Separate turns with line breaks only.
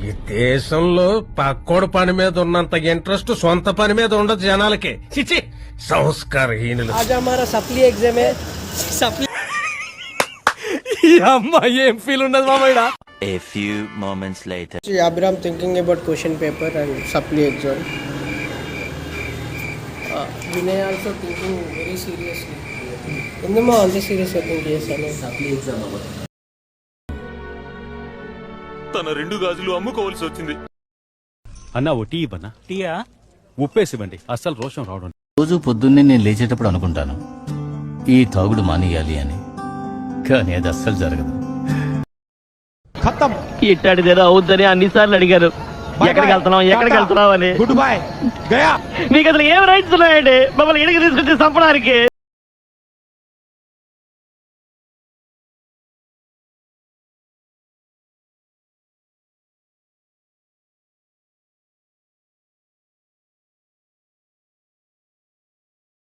ఈ దేశంలో పక్కోడు పని మీద ఉన్నంత ఇంట్రెస్ట్ సొంత పని మీద ఉండదు జనాలకి. చిచి సంస్కారహీనులు.
आज हमारा सप्ली एग्जाम है सप्ली
అమ్మా ఏం ఫీల్ ఉన్నది మామయ్య.
A few moments later.
Abhi I'm thinking about question paper and supply exam. Vinay also thinking very seriously. ఎందుమో అంత సీరియస్ థింక్ చేశాను. సప్లీ ఎగ్జామ్
తన 2 గాజులు అమ్ముకోవాల్సి వచ్చింది.
అన్నా ఓ టీ ఇవ్వనా? టీయా? ఉప్పేసివ్వండి, అస్సలు రోషం రావడం.
రోజు పొద్దున్నే నేను లేచేటప్పుడు అనుకుంటాను ఈ తాగుడు మానేయాలి అని, కానీ అది అస్సలు జరగదు.
ఇట్టాడిదేదో అవుద్దని అన్నిసార్లు అడిగారు. ఎక్కడికి వెళ్తున్నావు అని. Good bye Gaya. మీకు అసలు ఏం రైట్స్ ఉన్నాయండి మమ్మల్ని ఇడికి తీసుకొచ్చి చంపడానికి?